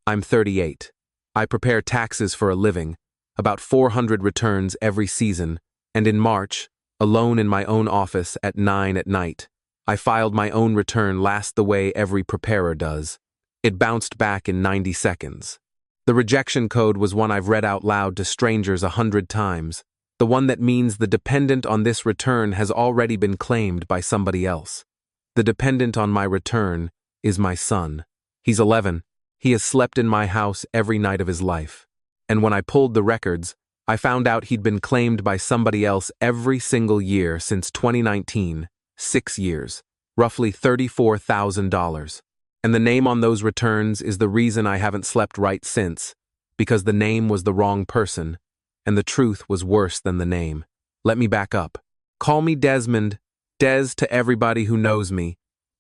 I'm 38. I prepare taxes for a living, about 400 returns every season, and in March, alone in my own office at 9 at night, I filed my own return the way every preparer does. It bounced back in 90 seconds. The rejection code was one I've read out loud to strangers 100 times, the one that means the dependent on this return has already been claimed by somebody else. The dependent on my return is my son. He's 11. He has slept in my house every night of his life. And when I pulled the records, I found out he'd been claimed by somebody else every single year since 2019, 6 years, roughly $34,000. And the name on those returns is the reason I haven't slept right since, because the name was the wrong person, and the truth was worse than the name. Let me back up. Call me Desmond, Des to everybody who knows me.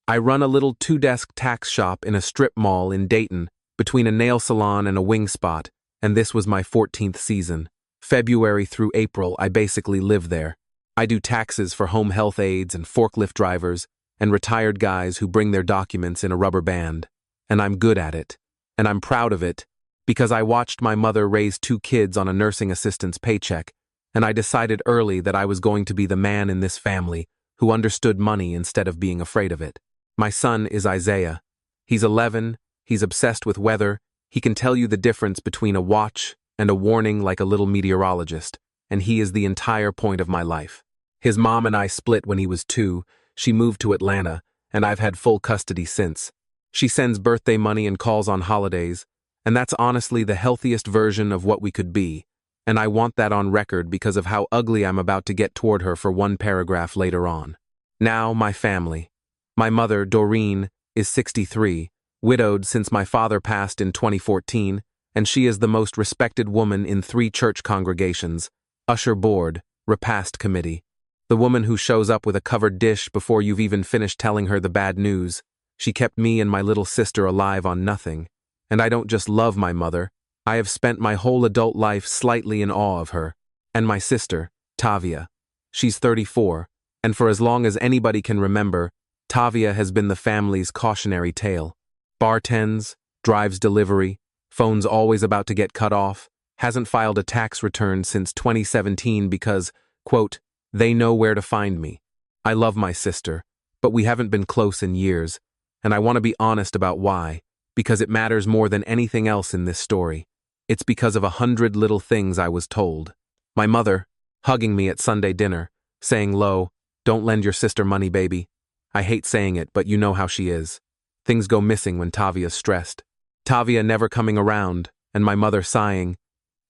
I run a little 2-desk tax shop in a strip mall in Dayton, between a nail salon and a wing spot, and this was my 14th season. February through April, I basically live there. I do taxes for home health aides and forklift drivers and retired guys who bring their documents in a rubber band. And I'm good at it. And I'm proud of it, because I watched my mother raise 2 kids on a nursing assistant's paycheck, and I decided early that I was going to be the man in this family who understood money instead of being afraid of it. My son is Isaiah. He's 11, he's obsessed with weather, he can tell you the difference between a watch and a warning like a little meteorologist, and he is the entire point of my life. His mom and I split when he was 2, she moved to Atlanta, and I've had full custody since. She sends birthday money and calls on holidays, and that's honestly the healthiest version of what we could be, and I want that on record because of how ugly I'm about to get toward her for one paragraph later on. Now, my family. My mother, Doreen, is 63, widowed since my father passed in 2014, and she is the most respected woman in 3 church congregations, usher board, repast committee. The woman who shows up with a covered dish before you've even finished telling her the bad news. She kept me and my little sister alive on nothing. And I don't just love my mother, I have spent my whole adult life slightly in awe of her. And my sister, Tavia. She's 34, and for as long as anybody can remember, Tavia has been the family's cautionary tale. Bartends, drives delivery, phone's always about to get cut off, hasn't filed a tax return since 2017 because, quote, they know where to find me. I love my sister, but we haven't been close in years, and I want to be honest about why, because it matters more than anything else in this story. It's because of 100 little things I was told. My mother, hugging me at Sunday dinner, saying low, don't lend your sister money, baby. I hate saying it, but you know how she is. Things go missing when Tavia's stressed. Tavia never coming around, and my mother sighing.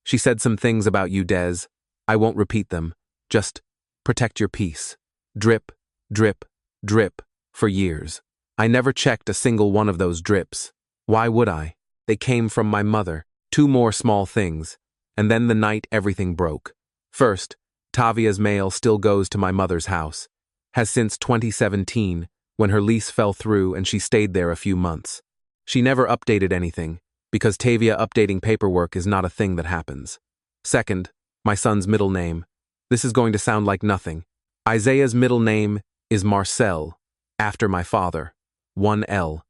She said some things about you, Des. I won't repeat them. Just protect your peace. Drip, drip, drip, for years. I never checked a single one of those drips. Why would I? They came from my mother. 2 more small things. And then the night everything broke. First, Tavia's mail still goes to my mother's house. Has since 2017, when her lease fell through and she stayed there a few months. She never updated anything, because Tavia updating paperwork is not a thing that happens. Second, my son's middle name. This is going to sound like nothing. Isaiah's middle name is Marcel, after my father. 1 L.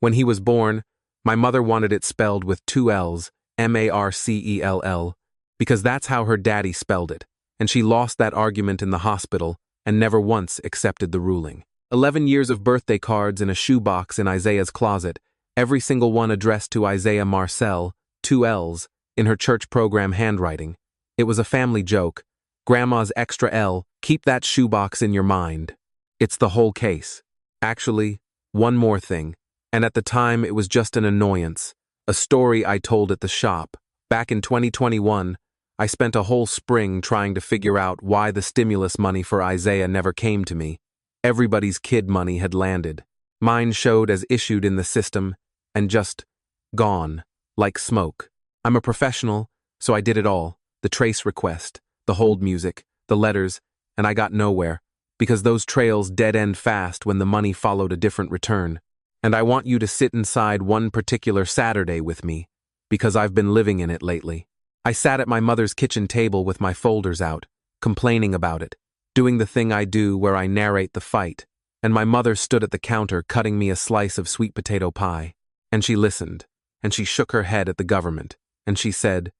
When he was born, my mother wanted it spelled with 2 L's, Marcell, because that's how her daddy spelled it, and she lost that argument in the hospital and never once accepted the ruling. 11 years of birthday cards in a shoebox in Isaiah's closet, every single one addressed to Isaiah Marcel, 2 L's, in her church program handwriting. It was a family joke. Grandma's extra L, keep that shoebox in your mind. It's the whole case. Actually, one more thing, and at the time it was just an annoyance, a story I told at the shop. Back in 2021, I spent a whole spring trying to figure out why the stimulus money for Isaiah never came to me. Everybody's kid money had landed. Mine showed as issued in the system, and just gone, like smoke. I'm a professional, so I did it all. The trace request, the hold music, the letters, and I got nowhere, because those trails dead-end fast when the money followed a different return. And I want you to sit inside one particular Saturday with me, because I've been living in it lately. I sat at my mother's kitchen table with my folders out, complaining about it, doing the thing I do where I narrate the fight, and my mother stood at the counter cutting me a slice of sweet potato pie. And she listened, and she shook her head at the government, and she said,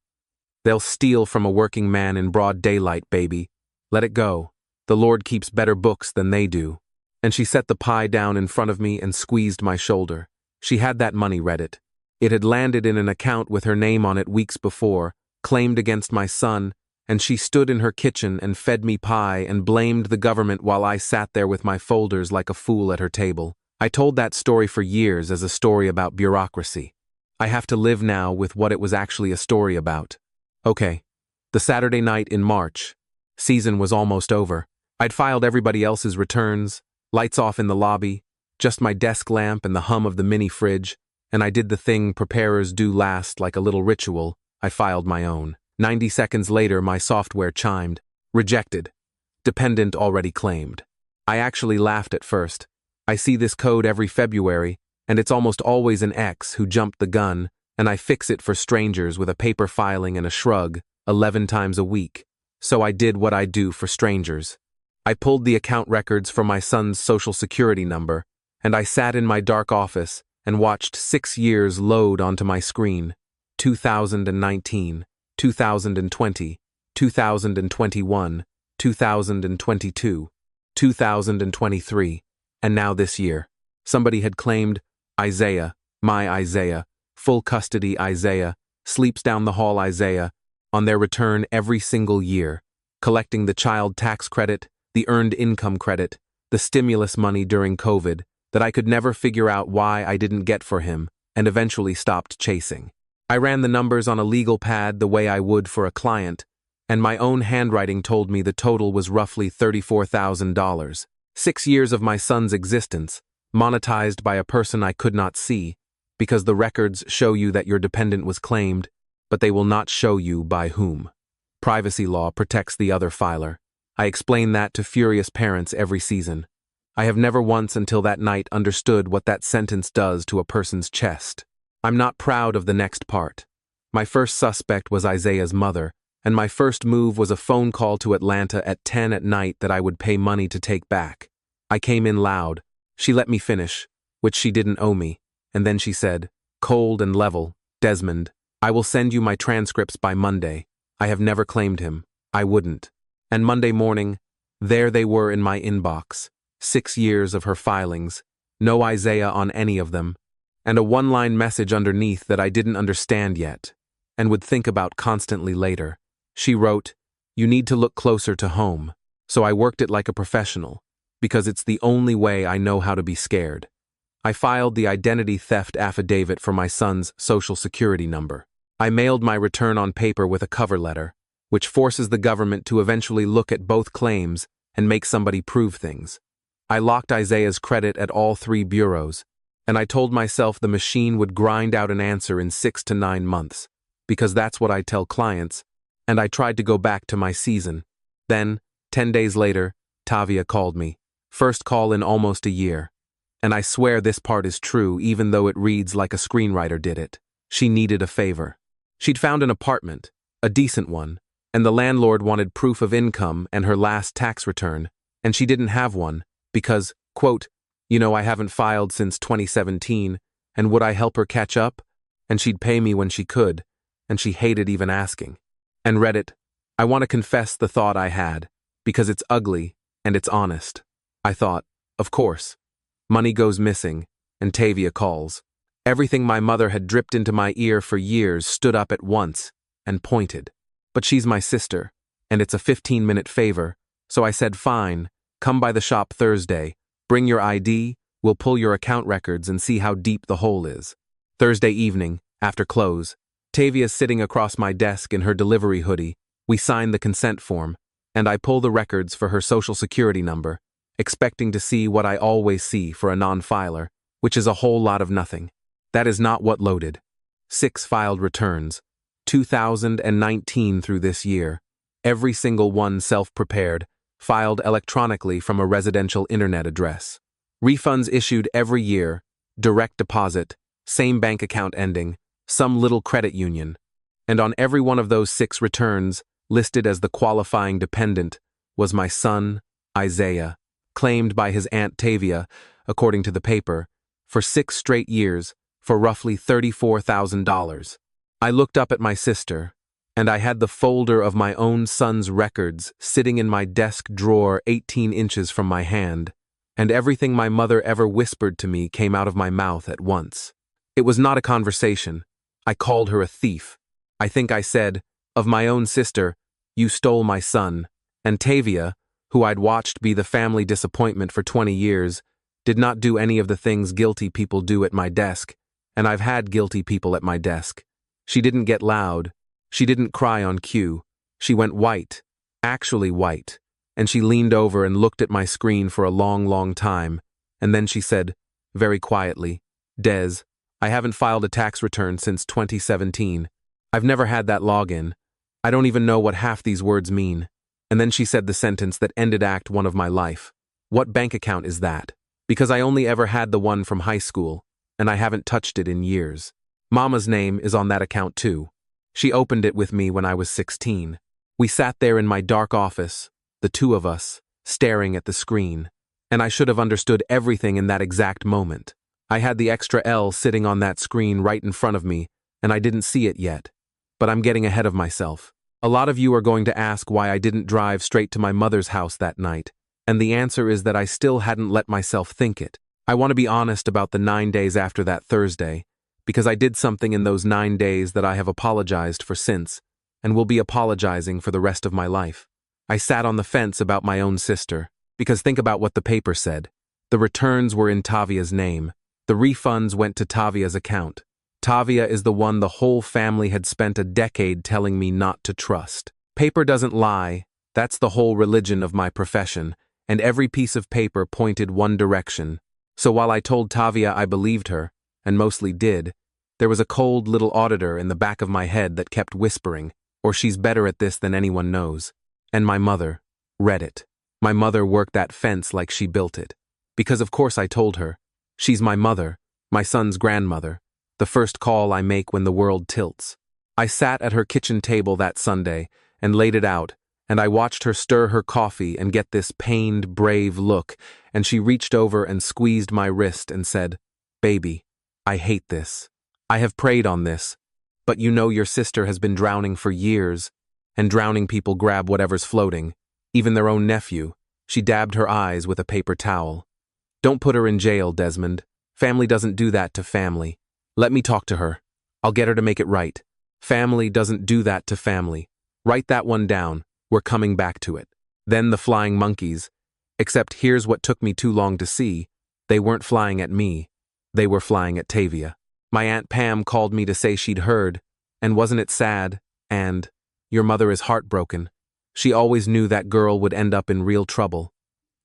"They'll steal from a working man in broad daylight, baby. Let it go. The Lord keeps better books than they do." And she set the pie down in front of me and squeezed my shoulder. She had that money, Reddit. It had landed in an account with her name on it weeks before, claimed against my son, and she stood in her kitchen and fed me pie and blamed the government while I sat there with my folders like a fool at her table. I told that story for years as a story about bureaucracy. I have to live now with what it was actually a story about. Okay, the Saturday night in March. Season was almost over. I'd filed everybody else's returns, lights off in the lobby, just my desk lamp and the hum of the mini fridge, and I did the thing preparers do last like a little ritual. I filed my own. 90 seconds later, my software chimed. Rejected. Dependent already claimed. I actually laughed at first. I see this code every February, and it's almost always an ex who jumped the gun, and I fix it for strangers with a paper filing and a shrug, 11 times a week. So I did what I do for strangers. I pulled the account records for my son's social security number, and I sat in my dark office and watched 6 years load onto my screen. 2019, 2020, 2021, 2022, 2023, and now this year. Somebody had claimed Isaiah, my Isaiah, full custody Isaiah, sleeps down the hall Isaiah, on their return every single year, collecting the child tax credit, the earned income credit, the stimulus money during COVID that I could never figure out why I didn't get for him and eventually stopped chasing. I ran the numbers on a legal pad the way I would for a client, and my own handwriting told me the total was roughly $34,000. 6 years of my son's existence, monetized by a person I could not see, because the records show you that your dependent was claimed, but they will not show you by whom. Privacy law protects the other filer. I explain that to furious parents every season. I have never once until that night understood what that sentence does to a person's chest. I'm not proud of the next part. My first suspect was Isaiah's mother, and my first move was a phone call to Atlanta at 10 at night that I would pay money to take back. I came in loud. She let me finish, which she didn't owe me, and then she said, cold and level, "Desmond, I will send you my transcripts by Monday. I have never claimed him. I wouldn't." And Monday morning, there they were in my inbox. 6 years of her filings, no Isaiah on any of them, and a one-line message underneath that I didn't understand yet, and would think about constantly later. She wrote, "You need to look closer to home." So I worked it like a professional, because it's the only way I know how to be scared. I filed the identity theft affidavit for my son's social security number. I mailed my return on paper with a cover letter, which forces the government to eventually look at both claims and make somebody prove things. I locked Isaiah's credit at all 3 bureaus, and I told myself the machine would grind out an answer in 6 to 9 months, because that's what I tell clients, and I tried to go back to my season. Then, 10 days later, Tavia called me. First call in almost a year. And I swear this part is true even though it reads like a screenwriter did it. She needed a favor. She'd found an apartment, a decent one, and the landlord wanted proof of income and her last tax return, and she didn't have one because, quote, I haven't filed since 2017, and would I help her catch up? And she'd pay me when she could, and she hated even asking. And Reddit, I want to confess the thought I had, because it's ugly and it's honest. I thought, of course. Money goes missing, and Tavia calls. Everything my mother had dripped into my ear for years stood up at once and pointed. But she's my sister, and it's a 15-minute favor, so I said fine, come by the shop Thursday, bring your ID, we'll pull your account records and see how deep the hole is. Thursday evening, after close, Tavia's sitting across my desk in her delivery hoodie. We sign the consent form, and I pull the records for her social security number, expecting to see what I always see for a non-filer, which is a whole lot of nothing. That is not what loaded. 6 filed returns, 2019 through this year, every single one self-prepared, filed electronically from a residential internet address. Refunds issued every year, direct deposit, same bank account ending, some little credit union. And on every one of those 6 returns, listed as the qualifying dependent, was my son, Isaiah, claimed by his Aunt Tavia, according to the paper, for 6 straight years, for roughly $34,000. I looked up at my sister, and I had the folder of my own son's records sitting in my desk drawer 18 inches from my hand, and everything my mother ever whispered to me came out of my mouth at once. It was not a conversation. I called her a thief. I think I said, of my own sister, "You stole my son," and Tavia, who I'd watched be the family disappointment for 20 years, did not do any of the things guilty people do at my desk, and I've had guilty people at my desk. She didn't get loud. She didn't cry on cue. She went white, actually white, and she leaned over and looked at my screen for a long, long time, and then she said, very quietly, "Des, I haven't filed a tax return since 2017. I've never had that login. I don't even know what half these words mean." And then she said the sentence that ended Act 1 of my life. "What bank account is that?" Because I only ever had the one from high school, and I haven't touched it in years. Mama's name is on that account too. She opened it with me when I was 16. We sat there in my dark office, the two of us, staring at the screen, and I should have understood everything in that exact moment. I had the extra L sitting on that screen right in front of me, and I didn't see it yet. But I'm getting ahead of myself. A lot of you are going to ask why I didn't drive straight to my mother's house that night, and the answer is that I still hadn't let myself think it. I want to be honest about the 9 days after that Thursday, because I did something in those 9 days that I have apologized for since, and will be apologizing for the rest of my life. I sat on the fence about my own sister, because think about what the paper said. The returns were in Tavia's name. The refunds went to Tavia's account. Tavia is the one the whole family had spent a decade telling me not to trust. Paper doesn't lie. That's the whole religion of my profession, and every piece of paper pointed one direction. So while I told Tavia I believed her, and mostly did, there was a cold little auditor in the back of my head that kept whispering, or she's better at this than anyone knows. And my mother read it. My mother worked that fence like she built it. Because of course I told her. She's my mother, my son's grandmother, the first call I make when the world tilts. I sat at her kitchen table that Sunday and laid it out, and I watched her stir her coffee and get this pained, brave look, and she reached over and squeezed my wrist and said, "Baby, I hate this. I have prayed on this, but you know your sister has been drowning for years, and drowning people grab whatever's floating, even their own nephew." She dabbed her eyes with a paper towel. "Don't put her in jail, Desmond. Family doesn't do that to family. Let me talk to her. I'll get her to make it right. Family doesn't do that to family. Write that one down. We're coming back to it." Then the flying monkeys. Except here's what took me too long to see. They weren't flying at me. They were flying at Tavia. My Aunt Pam called me to say she'd heard, and wasn't it sad, and, "Your mother is heartbroken. She always knew that girl would end up in real trouble."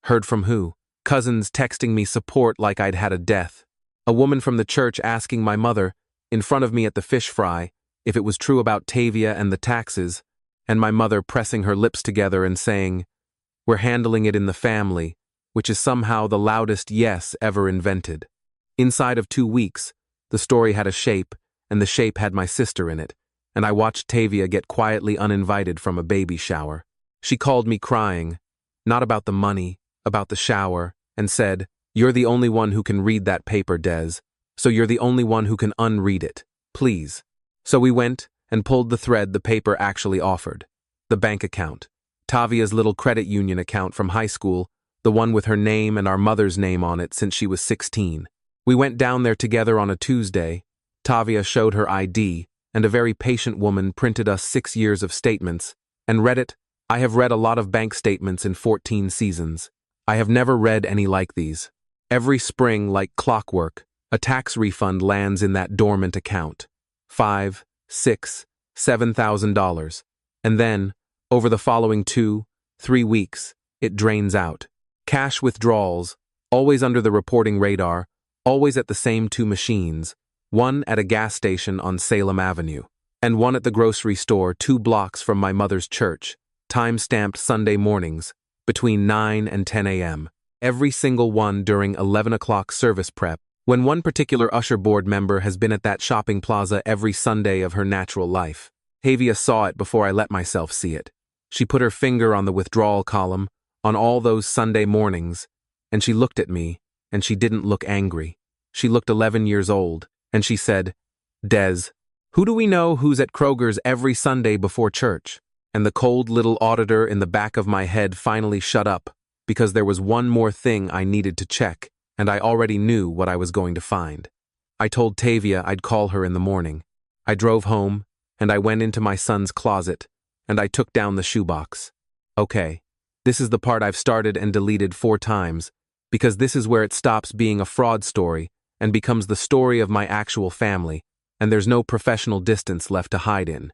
Heard from who? Cousins texting me support like I'd had a death. A woman from the church asking my mother, in front of me at the fish fry, if it was true about Tavia and the taxes, and my mother pressing her lips together and saying, "We're handling it in the family," which is somehow the loudest yes ever invented. Inside of 2 weeks, the story had a shape, and the shape had my sister in it, and I watched Tavia get quietly uninvited from a baby shower. She called me crying, not about the money, about the shower, and said, "You're the only one who can read that paper, Des, so you're the only one who can unread it, please." So we went and pulled the thread the paper actually offered. The bank account. Tavia's little credit union account from high school, the one with her name and our mother's name on it since she was 16. We went down there together on a Tuesday. Tavia showed her ID, and a very patient woman printed us 6 years of statements, and read it. I have read a lot of bank statements in 14 seasons. I have never read any like these. Every spring, like clockwork, a tax refund lands in that dormant account. $5, $6, $7,000. And then, over the following 2, 3 weeks, it drains out. Cash withdrawals, always under the reporting radar, always at the same 2 machines, one at a gas station on Salem Avenue, and one at the grocery store 2 blocks from my mother's church, time-stamped Sunday mornings, between 9 and 10 a.m. Every single one during 11 o'clock service prep, when one particular usher board member has been at that shopping plaza every Sunday of her natural life. Tavia saw it before I let myself see it. She put her finger on the withdrawal column, on all those Sunday mornings, and she looked at me, and she didn't look angry. She looked 11 years old, and she said, "Des, who do we know who's at Kroger's every Sunday before church?" And the cold little auditor in the back of my head finally shut up, because there was one more thing I needed to check, and I already knew what I was going to find. I told Tavia I'd call her in the morning. I drove home, and I went into my son's closet, and I took down the shoebox. Okay, this is the part I've started and deleted 4 times, because this is where it stops being a fraud story and becomes the story of my actual family, and there's no professional distance left to hide in.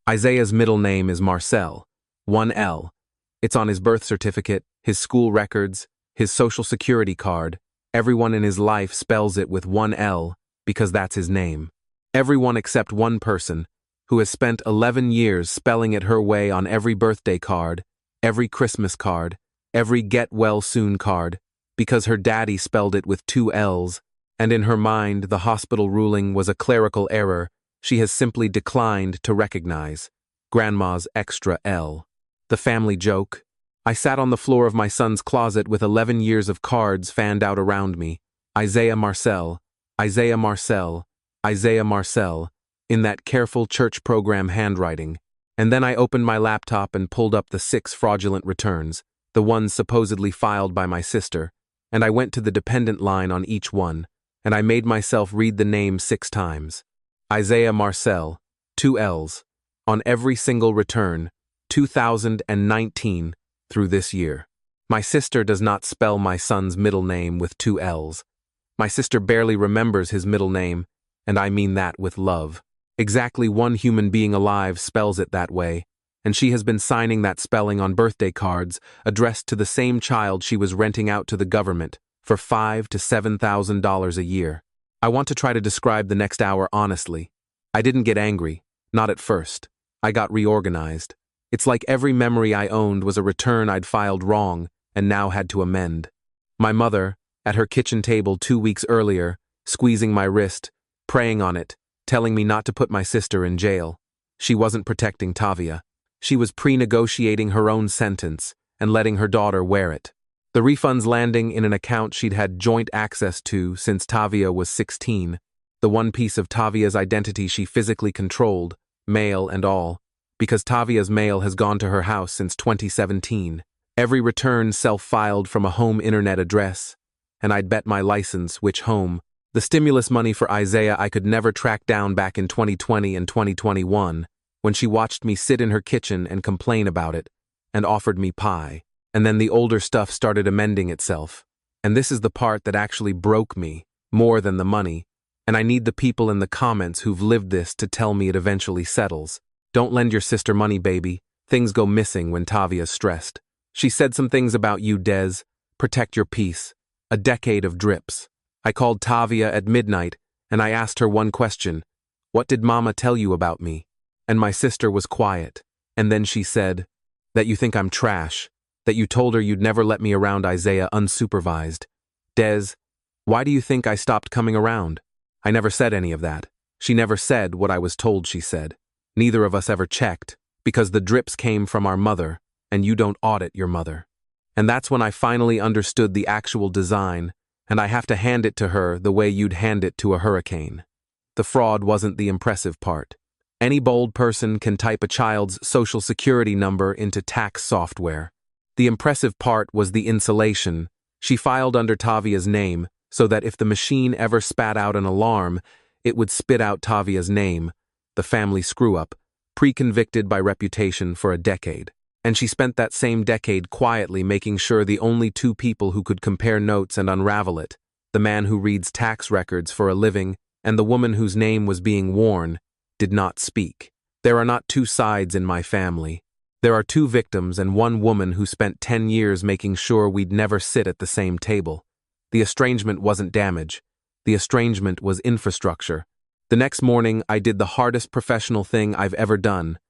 Isaiah's middle name is Marcel, 1L. It's on his birth certificate, his school records, his social security card. Everyone in his life spells it with 1L because that's his name. Everyone except one person, who has spent 11 years spelling it her way on every birthday card, every Christmas card, every get-well-soon card, because her daddy spelled it with 2 L's, and in her mind the hospital ruling was a clerical error she has simply declined to recognize. Grandma's extra L. The family joke. I sat on the floor of my son's closet with 11 years of cards fanned out around me. Isaiah Marcel, Isaiah Marcel, Isaiah Marcel, in that careful church program handwriting. And then I opened my laptop and pulled up the 6 fraudulent returns, the ones supposedly filed by my sister, and I went to the dependent line on each one, and I made myself read the name 6 times. Isaiah Marcel, 2 L's, on every single return, 2019 through this year. My sister does not spell my son's middle name with 2 L's. My sister barely remembers his middle name, and I mean that with love. Exactly one human being alive spells it that way, and she has been signing that spelling on birthday cards addressed to the same child she was renting out to the government for $5,000 to $7,000 a year. I want to try to describe the next hour honestly. I didn't get angry, not at first. I got reorganized. It's like every memory I owned was a return I'd filed wrong and now had to amend. My mother, at her kitchen table 2 weeks earlier, squeezing my wrist, praying on it, telling me not to put my sister in jail. She wasn't protecting Tavia. She was pre-negotiating her own sentence and letting her daughter wear it. The refunds landing in an account she'd had joint access to since Tavia was 16, the one piece of Tavia's identity she physically controlled, mail and all, because Tavia's mail has gone to her house since 2017. Every return self-filed from a home internet address, and I'd bet my license which home. The stimulus money for Isaiah I could never track down back in 2020 and 2021, when she watched me sit in her kitchen and complain about it, and offered me pie. And then the older stuff started amending itself. And this is the part that actually broke me, more than the money, and I need the people in the comments who've lived this to tell me it eventually settles. Don't lend your sister money, baby. Things go missing when Tavia's stressed. She said some things about you, Des. Protect your peace. A decade of drips. I called Tavia at midnight, and I asked her one question. What did Mama tell you about me? And my sister was quiet. And then she said, that you think I'm trash. That you told her you'd never let me around Isaiah unsupervised. Des, why do you think I stopped coming around? I never said any of that. She never said what I was told she said. Neither of us ever checked, because the drips came from our mother, and you don't audit your mother. And that's when I finally understood the actual design, and I have to hand it to her the way you'd hand it to a hurricane. The fraud wasn't the impressive part. Any bold person can type a child's social security number into tax software. The impressive part was the insulation. She filed under Tavia's name, so that if the machine ever spat out an alarm, it would spit out Tavia's name, the family screw-up, pre-convicted by reputation for a decade. And she spent that same decade quietly making sure the only 2 people who could compare notes and unravel it, the man who reads tax records for a living and the woman whose name was being worn, did not speak. There are not 2 sides in my family. There are 2 victims and 1 woman who spent 10 years making sure we'd never sit at the same table. The estrangement wasn't damage. The estrangement was infrastructure. The next morning, I did the hardest professional thing I've ever done.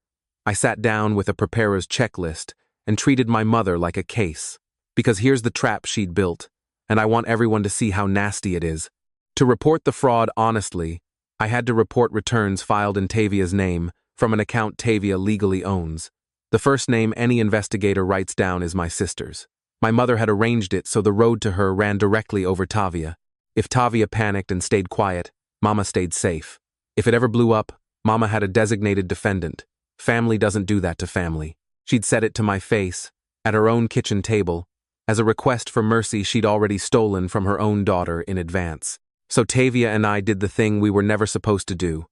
I sat down with a preparer's checklist and treated my mother like a case. Because here's the trap she'd built, and I want everyone to see how nasty it is. To report the fraud honestly, I had to report returns filed in Tavia's name from an account Tavia legally owns. The first name any investigator writes down is my sister's. My mother had arranged it so the road to her ran directly over Tavia. If Tavia panicked and stayed quiet, Mama stayed safe. If it ever blew up, Mama had a designated defendant. Family doesn't do that to family. She'd said it to my face, at her own kitchen table, as a request for mercy she'd already stolen from her own daughter in advance. So Tavia and I did the thing we were never supposed to do.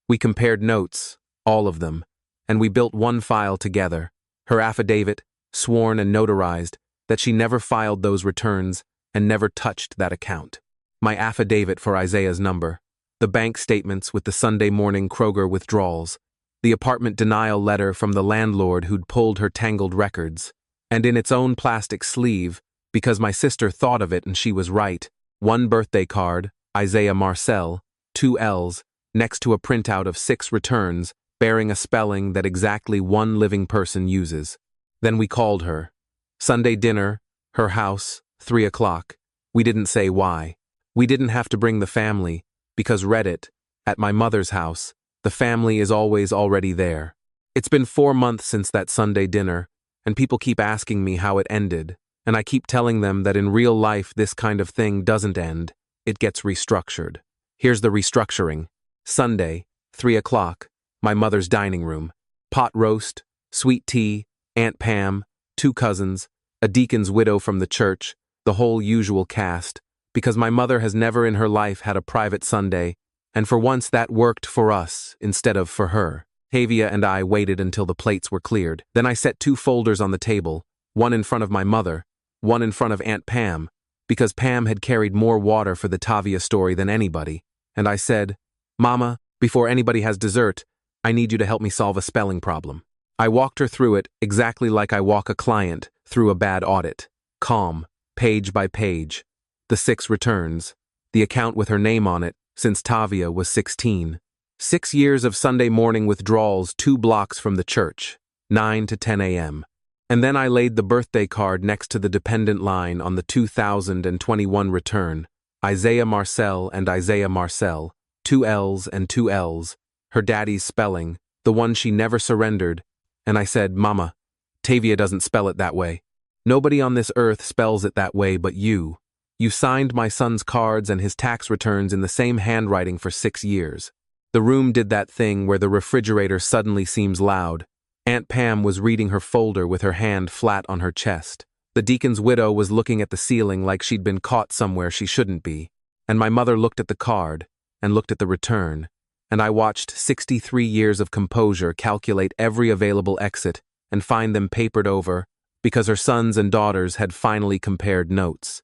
We compared notes, all of them, and we built one file together, her affidavit, sworn and notarized, that she never filed those returns and never touched that account. My affidavit for Isaiah's number, the bank statements with the Sunday morning Kroger withdrawals, the apartment denial letter from the landlord who'd pulled her tangled records, and in its own plastic sleeve, because my sister thought of it and she was right, one birthday card, Isaiah Marcel, 2 L's, next to a printout of 6 returns, bearing a spelling that exactly one living person uses. Then we called her. Sunday dinner, her house, 3 o'clock. We didn't say why. We didn't have to bring the family, because Reddit, at my mother's house, the family is always already there. It's been 4 months since that Sunday dinner, and people keep asking me how it ended, and I keep telling them that in real life this kind of thing doesn't end, it gets restructured. Here's the restructuring. Sunday, 3 o'clock, my mother's dining room. Pot roast, sweet tea, Aunt Pam, 2 cousins, a deacon's widow from the church, the whole usual cast, because my mother has never in her life had a private Sunday, and for once that worked for us instead of for her. Tavia and I waited until the plates were cleared. Then I set 2 folders on the table, one in front of my mother, one in front of Aunt Pam, because Pam had carried more water for the Tavia story than anybody, and I said, "Mama, before anybody has dessert, I need you to help me solve a spelling problem." I walked her through it exactly like I walk a client through a bad audit. Calm, page by page. The 6 returns. The account with her name on it, since Tavia was 16. 6 years of Sunday morning withdrawals 2 blocks from the church, 9 to 10 a.m. And then I laid the birthday card next to the dependent line on the 2021 return, Isaiah Marcel and Isaiah Marcel, 2 L's and 2 L's, her daddy's spelling, the one she never surrendered, and I said, "Mama, Tavia doesn't spell it that way. Nobody on this earth spells it that way but you. You signed my son's cards and his tax returns in the same handwriting for 6 years." The room did that thing where the refrigerator suddenly seems loud. Aunt Pam was reading her folder with her hand flat on her chest. The deacon's widow was looking at the ceiling like she'd been caught somewhere she shouldn't be. And my mother looked at the card, and looked at the return, and I watched 63 years of composure calculate every available exit and find them papered over, because her sons and daughters had finally compared notes.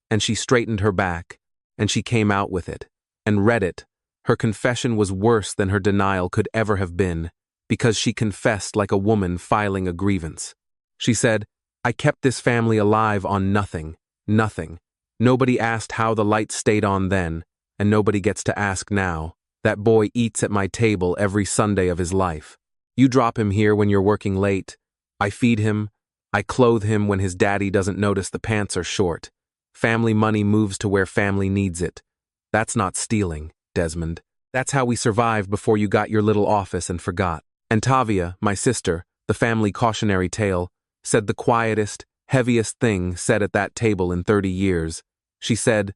And she straightened her back, and she came out with it, and read it. Her confession was worse than her denial could ever have been, because she confessed like a woman filing a grievance. She said, "I kept this family alive on nothing, nothing. Nobody asked how the lights stayed on then, and nobody gets to ask now. That boy eats at my table every Sunday of his life. You drop him here when you're working late. I feed him. I clothe him when his daddy doesn't notice the pants are short. Family money moves to where family needs it. That's not stealing, Desmond. That's how we survived before you got your little office and forgot." And Tavia, my sister, the family cautionary tale, said the quietest, heaviest thing said at that table in 30 years. She said,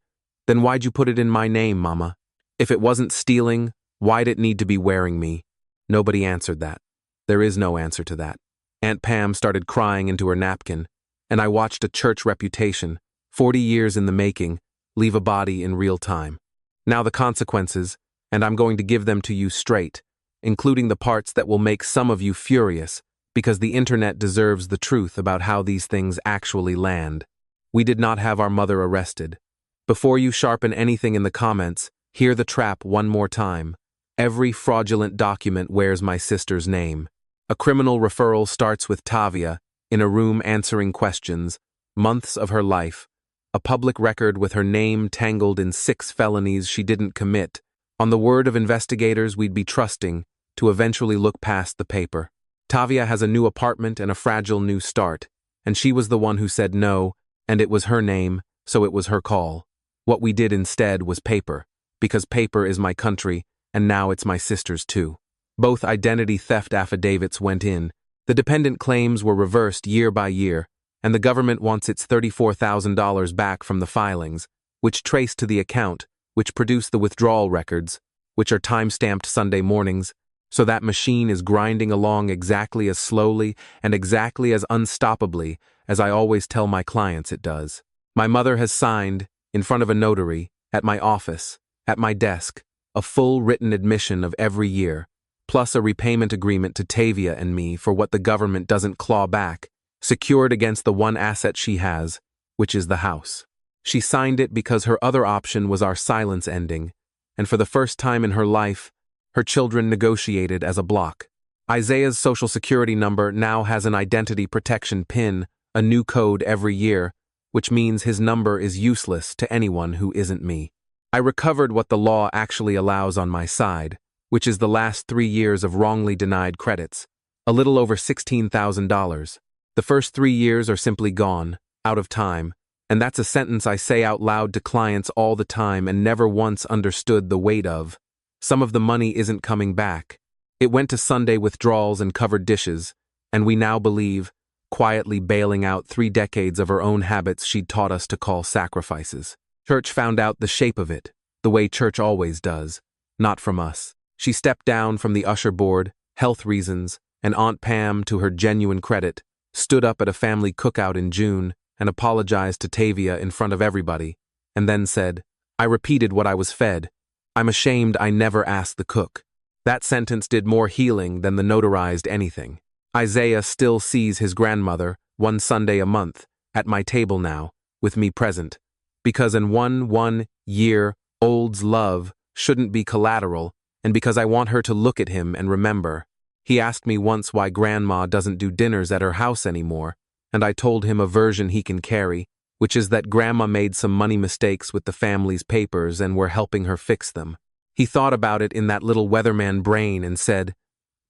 "Then why'd you put it in my name, Mama? If it wasn't stealing, why'd it need to be wearing me?" Nobody answered that. There is no answer to that. Aunt Pam started crying into her napkin, and I watched a church reputation, 40 years in the making, leave a body in real time. Now the consequences, and I'm going to give them to you straight, including the parts that will make some of you furious, because the internet deserves the truth about how these things actually land. We did not have our mother arrested. Before you sharpen anything in the comments, hear the trap one more time. Every fraudulent document wears my sister's name. A criminal referral starts with Tavia, in a room answering questions, months of her life, a public record with her name tangled in 6 felonies she didn't commit. On the word of investigators we'd be trusting, to eventually look past the paper. Tavia has a new apartment and a fragile new start, and she was the one who said no, and it was her name, so it was her call. What we did instead was paper, because paper is my country, and now it's my sister's too. Both identity theft affidavits went in, the dependent claims were reversed year by year, and the government wants its $34,000 back from the filings, which traced to the account, which produce the withdrawal records, which are time-stamped Sunday mornings, so that machine is grinding along exactly as slowly and exactly as unstoppably as I always tell my clients it does. My mother has signed, in front of a notary, at my office, at my desk, a full written admission of every year, plus a repayment agreement to Tavia and me for what the government doesn't claw back, secured against the one asset she has, which is the house. She signed it because her other option was our silence ending, and for the first time in her life, her children negotiated as a block. Isaiah's social security number now has an identity protection PIN, a new code every year, which means his number is useless to anyone who isn't me. I recovered what the law actually allows on my side, which is the last 3 years of wrongly denied credits, a little over $16,000. The first 3 years are simply gone, out of time, and that's a sentence I say out loud to clients all the time and never once understood the weight of. Some of the money isn't coming back. It went to Sunday withdrawals and covered dishes, and we now believe, quietly bailing out 3 decades of her own habits she'd taught us to call sacrifices. Church found out the shape of it, the way church always does, not from us. She stepped down from the usher board, health reasons, and Aunt Pam, to her genuine credit, stood up at a family cookout in June and apologized to Tavia in front of everybody, and then said, "I repeated what I was fed. I'm ashamed I never asked the cook." That sentence did more healing than the notarized anything. Isaiah still sees his grandmother, one Sunday a month, at my table now, with me present, because in 1 year-old's love shouldn't be collateral, and because I want her to look at him and remember. He asked me once why Grandma doesn't do dinners at her house anymore, and I told him a version he can carry, which is that Grandma made some money mistakes with the family's papers and we're helping her fix them. He thought about it in that little weatherman brain and said,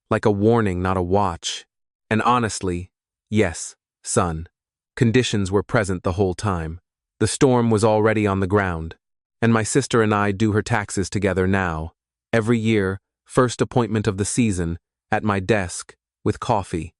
like a warning, not a watch. And honestly, yes, son. Conditions were present the whole time. The storm was already on the ground. And my sister and I do her taxes together now. Every year, first appointment of the season, at my desk, with coffee.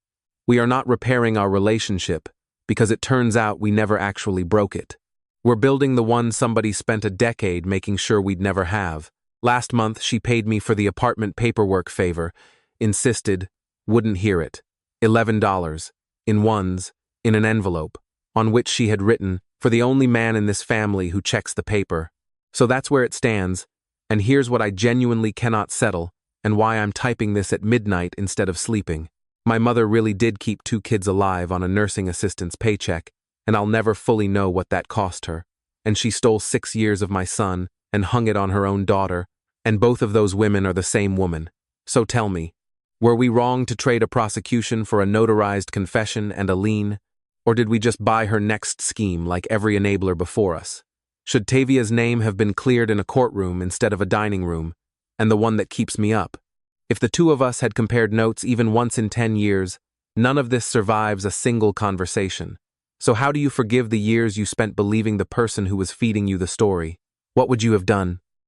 We are not repairing our relationship, because it turns out we never actually broke it. We're building the one somebody spent a decade making sure we'd never have. Last month, she paid me for the apartment paperwork favor, insisted, wouldn't hear it. $11, in ones, in an envelope, on which she had written, "For the only man in this family who checks the paper." So that's where it stands, and here's what I genuinely cannot settle, and why I'm typing this at midnight instead of sleeping. My mother really did keep 2 kids alive on a nursing assistant's paycheck, and I'll never fully know what that cost her. And she stole 6 years of my son and hung it on her own daughter, and both of those women are the same woman. So tell me, were we wrong to trade a prosecution for a notarized confession and a lien, or did we just buy her next scheme like every enabler before us? Should Tavia's name have been cleared in a courtroom instead of a dining room, and the one that keeps me up? If the 2 of us had compared notes even once in 10 years, none of this survives a single conversation. So how do you forgive the years you spent believing the person who was feeding you the story? What would you have done?